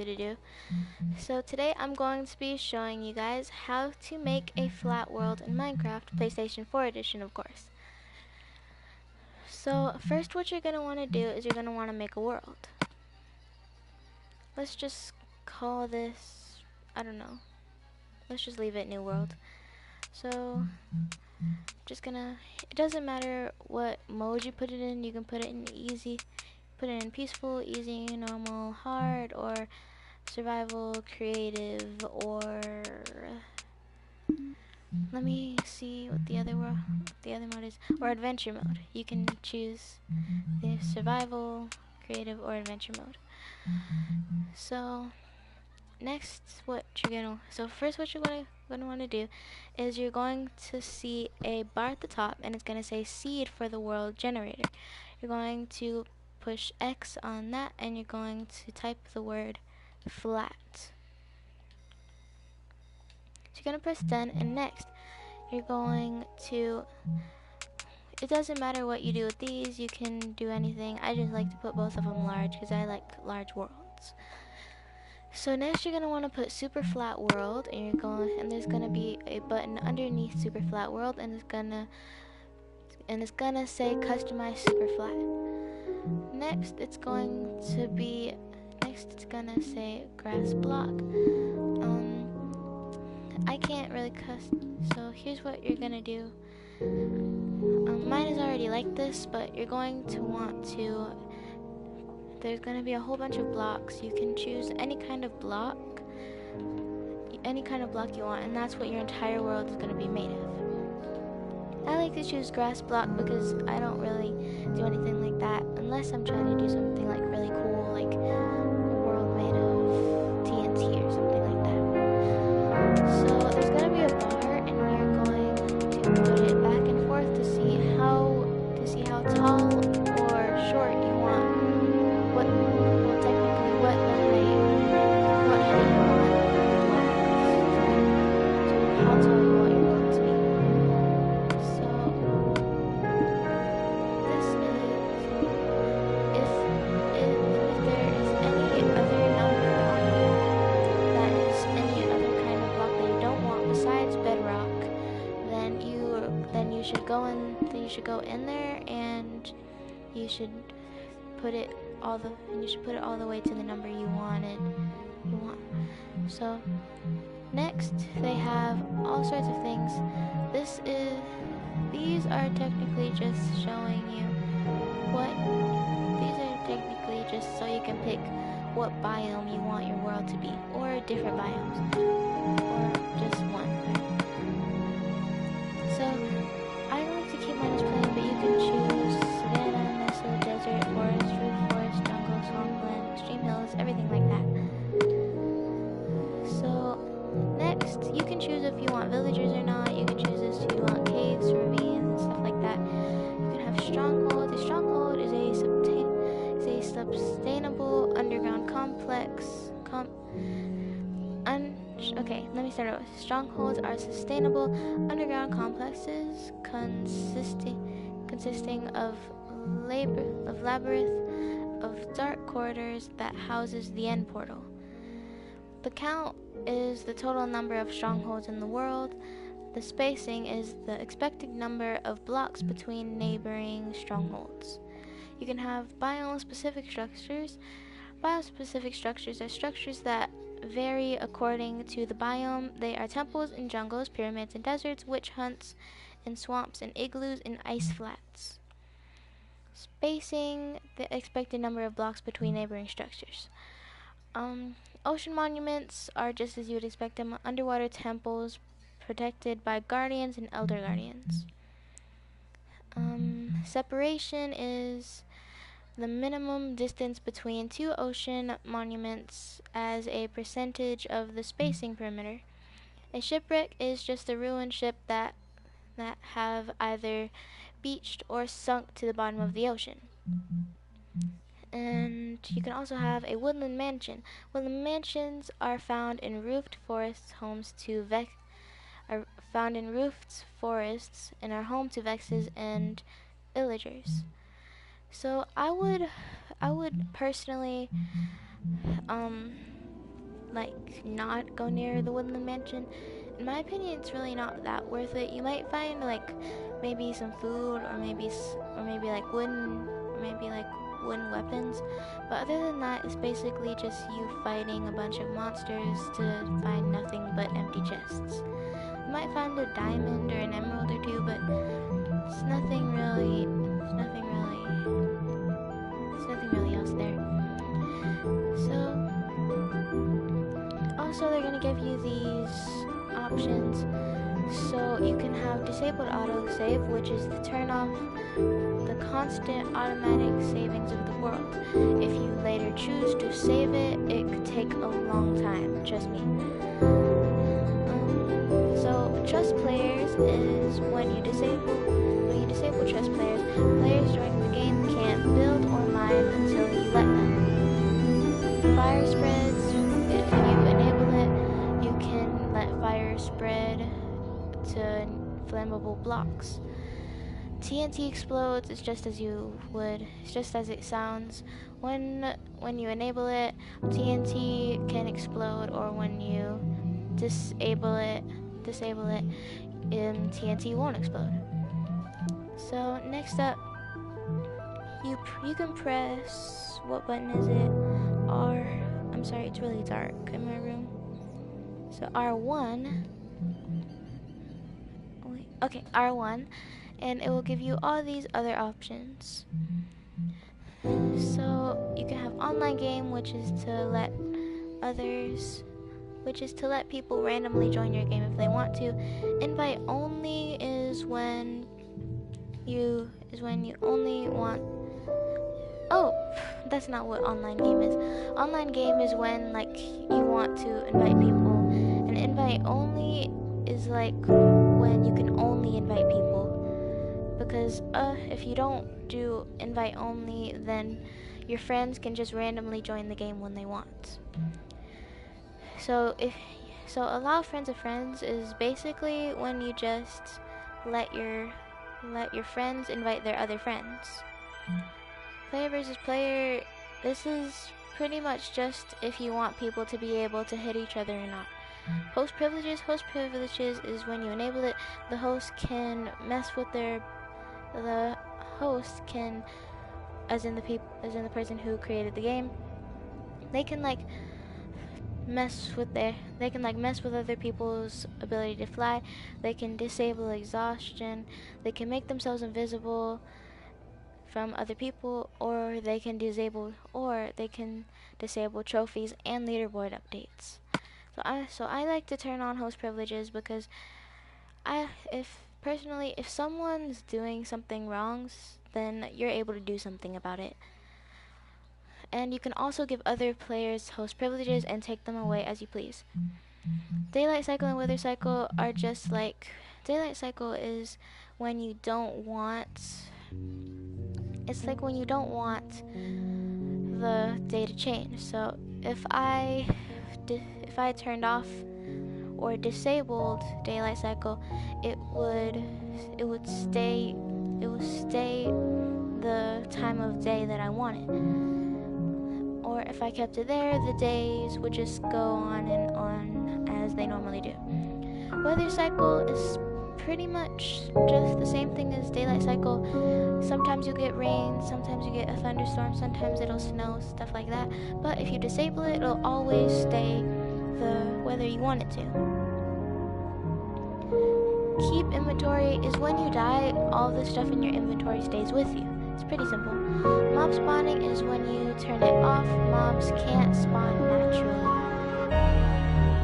you to do. So today I'm going to be showing you guys how to make a flat world in Minecraft, PlayStation 4 edition of course. So first what you're going to want to do is you're going to want to make a world. Let's just call this, I don't know, let's just leave it new world. So just gonna, it doesn't matter what mode you put it in, you can put it in easy, put it in peaceful, easy, normal, hard, or survival, creative, or let me see what the other mode is, or adventure mode. You can choose the survival, creative, or adventure mode. So next, first what you're gonna want to do is you're going to see a bar at the top, and it's gonna say seed for the world generator. You're going to push X on that, and you're going to type the word flat. So you're gonna press done, and next you're going to, it doesn't matter what you do with these, you can do anything. I just like to put both of them large because I like large worlds. So next you're going to want to put super flat world, and there's going to be a button underneath super flat world, and it's going to say customize super flat. Next it's going to say grass block. I can't really so here's what you're going to do. Mine is already like this, but you're going to want to, there's going to be a whole bunch of blocks. You can choose any kind of block you want, and that's what your entire world is going to be made of. I like to choose grass block because I don't really do anything like that unless I'm trying to do something like really cool, like a world made of TNT or something like that. So there's going to be a bar, and you're going to put it back and forth to see how tall or short you want. What height you want blocks. So how tall you want your world to be. So this is, if there is any other number that is any other kind of block that you don't want besides bedrock, then you should go in there, and you should put it all the way to the number you want. So next they have all sorts of things. These are technically just showing you so you can pick what biome you want your world to be, or different biomes, or just one. So I like to keep mine as plain, but you can choose savanna, mesa, desert, forest, roof forest, jungle, swampland, extreme hills, everything like that. So next, you can choose if you want villagers or not. You can choose this if you want caves, ravines, stuff like that. You can have stronghold. A stronghold is a sustainable underground complex. Okay, let me start over. Strongholds are sustainable underground complexes consisting of labyrinth of dark corridors that houses the end portal. The count is the total number of strongholds in the world. The spacing is the expected number of blocks between neighboring strongholds. You can have biome-specific structures. Biome-specific structures are structures that vary according to the biome. They are temples in jungles, pyramids in deserts, witch hunts in swamps, and igloos in ice flats. Spacing, the expected number of blocks between neighboring structures. Ocean monuments are just as you would expect them, underwater temples protected by guardians and elder guardians. Separation is the minimum distance between two ocean monuments as a percentage of the spacing perimeter. A shipwreck is just a ruined ship that have either beached or sunk to the bottom of the ocean. And you can also have a woodland mansion. Woodland mansions are found in roofed forests, and are home to vexes and villagers. So I would personally like not go near the Woodland Mansion. In my opinion, it's really not that worth it. You might find like maybe some food, or maybe like wooden weapons, but other than that, it's basically just you fighting a bunch of monsters to find nothing but empty chests. You might find a diamond or an emerald or two, but it's nothing really else there. So also they're going to give you these options. So you can have disabled autosave, which is to turn off the constant automatic savings of the world. If you later choose to save it, it could take a long time, trust me. So trust players is when you disable trust players, players joining the game can't build or mine until you let them. Fire spreads, if you enable it, you can let fire spread to flammable blocks. TNT explodes, it's just as it sounds. When you enable it, TNT can explode, or when you disable it, TNT won't explode. So next up, you can press, what button is it? R. I'm sorry, it's really dark in my room. So R1. Okay, R1, and it will give you all these other options. So you can have online game, which is to let people randomly join your game if they want to. Invite only is when you only want. Oh, that's not what online game is. Online game is when like you want to invite people, and invite only is like when you can only invite people. Because if you don't do invite only, then your friends can just randomly join the game when they want. So allow friends of friends is basically when you just let your friends invite their other friends. Player versus player, this is pretty much just if you want people to be able to hit each other or not. Host privileges is when you enable it, the host can mess with the host can, as in the person who created the game, they can mess with other people's ability to fly. They can disable exhaustion. They can make themselves invisible from other people, or they can disable trophies and leaderboard updates. So I like to turn on host privileges because if someone's doing something wrong, then you're able to do something about it. And you can also give other players host privileges and take them away as you please. Daylight cycle and weather cycle are just like, daylight cycle is when you don't want, it's like when you don't want the day to change. So if I turned off or disabled daylight cycle, it would stay the time of day that I wanted. Or if I kept it there, the days would just go on and on as they normally do. Weather cycle is pretty much just the same thing as daylight cycle. Sometimes you get rain, sometimes you get a thunderstorm, sometimes it'll snow, stuff like that. But if you disable it, it'll always stay the weather you want it to. Keep inventory is when you die, all the stuff in your inventory stays with you. It's pretty simple. Mob spawning is when you turn it off. Mobs can't spawn naturally.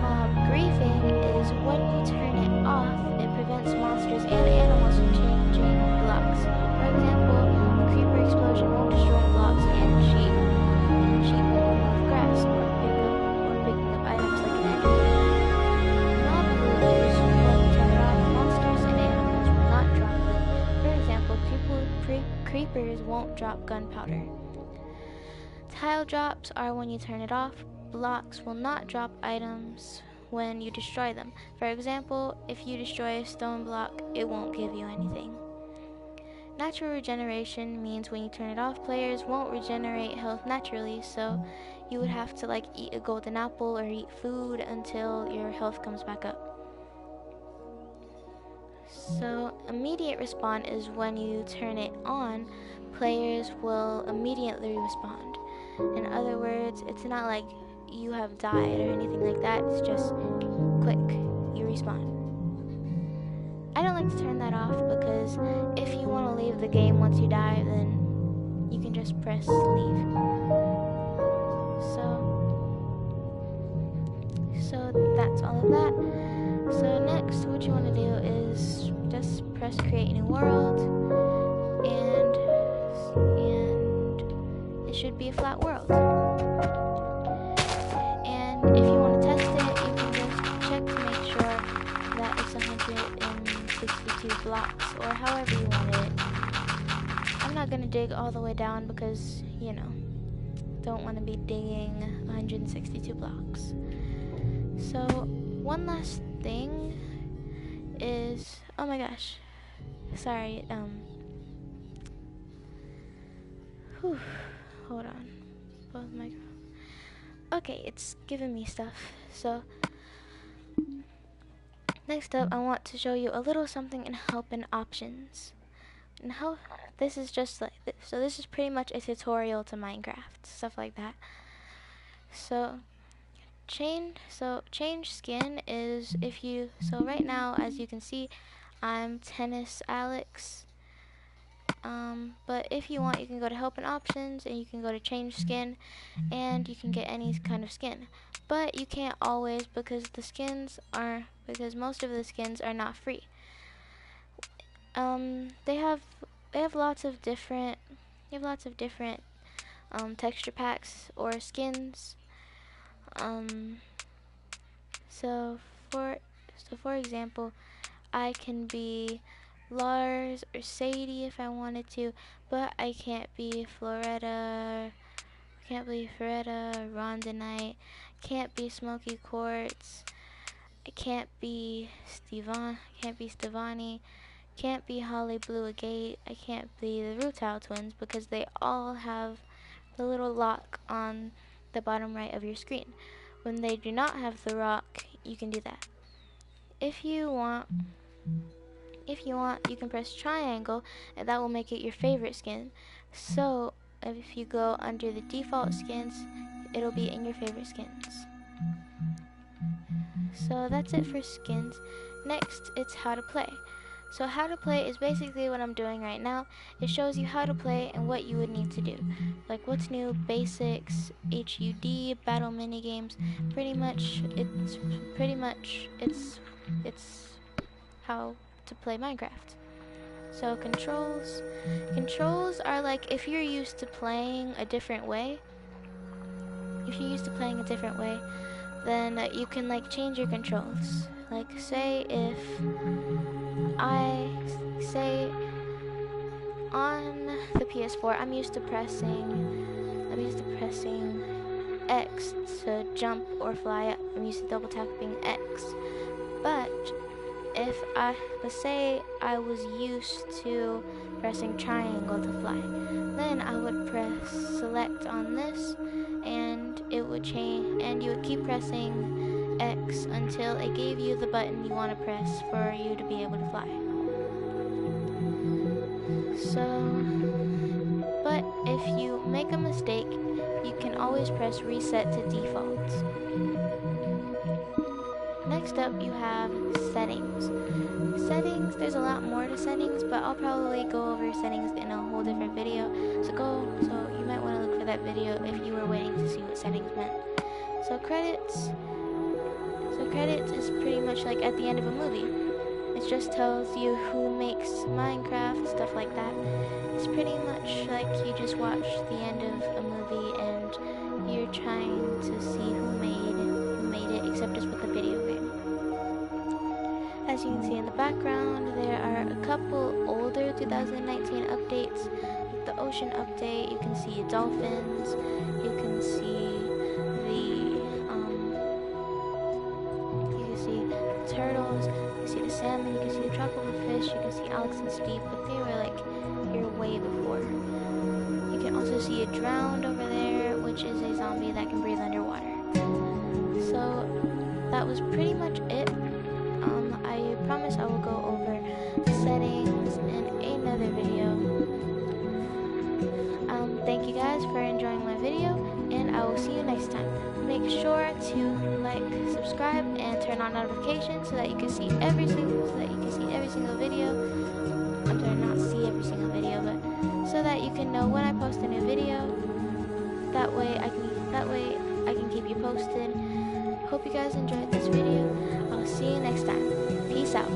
Mob griefing is when you turn it off. It prevents monsters and animals from changing blocks. For example, a creeper explosion won't destroy blocks and sheep won't move grass or picking up items like an enemy. Mob loot is when you turn it off. Monsters and animals will not drop loot. For example, creepers won't drop gunpowder. Tile drops are when you turn it off. Blocks will not drop items when you destroy them. For example, if you destroy a stone block, it won't give you anything. Natural regeneration means when you turn it off, players won't regenerate health naturally, so you would have to like eat a golden apple or eat food until your health comes back up. So immediate respawn is when you turn it on, players will immediately respond. In other words, it's not like you have died or anything like that, it's just quick, you respawn. I don't like to turn that off because if you want to leave the game once you die, then you can just press leave. So that's all of that. So next, what you want to do is just press create new world, and it should be a flat world. And if you want to test it, you can just check to make sure that it's 162 blocks, or however you want it. I'm not going to dig all the way down because, you know, don't want to be digging 162 blocks. So one last thing is, oh my gosh, sorry, hold on, both microphones. Okay, it's giving me stuff. So next up, I want to show you a little something in help and options. And how this is just like this. So this is pretty much a tutorial to Minecraft, stuff like that. So change skin is if you, so right now, as you can see, I'm Tennis Alex. But if you want, you can go to help and options, and you can go to change skin, and you can get any kind of skin. But you can't always, because most of the skins are not free. They have lots of different texture packs or skins. So for example, I can be Lars or Sadie if I wanted to, but I can't be Floretta, Rondonite, can't be Smoky Quartz, I can't be Stevani, can't be Holly Blue Agate, I can't be the Rutile twins because they all have the little lock on the bottom right of your screen. When they do not have the rock, you can do that. If you want, you can press triangle, and that will make it your favorite skin. So if you go under the default skins, it'll be in your favorite skins. So that's it for skins. Next, it's how to play. So how to play is basically what I'm doing right now. It shows you how to play and what you would need to do. Like what's new, basics, HUD, battle minigames. It's how to play Minecraft. So controls are like if you're used to playing a different way. Then you can like change your controls. Like say on the PS4, I'm used to pressing X to jump or fly up. I'm used to double tapping X. But let's say I was used to pressing triangle to fly, then I would press select on this, and it would change, and you would keep pressing X until it gave you the button you want to press for you to be able to fly. But if you make a mistake, you can always press reset to default. Next up, you have settings. There's a lot more to settings, but I'll probably go over settings in a whole different video. So you might want to look for that video if you were waiting to see what settings meant. So credits is pretty much like at the end of a movie. It just tells you who makes Minecraft, stuff like that. It's pretty much like you just watched the end of a movie and you're trying to see who made it, except it's with a video game. As you can see in the background, there are a couple older 2019 updates. Like the ocean update, you can see dolphins, you can see turtles, you can see the salmon, you can see the tropical fish, you can see Alex and Steve, but they were like here way before. You can also see a drowned over there, which which is a zombie that can breathe underwater. So that was pretty much it. I promise I will go over settings in another video. Thank you guys for enjoying my video, and I will see you next time. Make sure to like, subscribe, and turn on notifications so that you can see every single video. I'm sorry, not see every single video, but so that you can know when I post a new video. That way I can keep you posted. Hope you guys enjoyed this video. I'll see you next time. Peace out.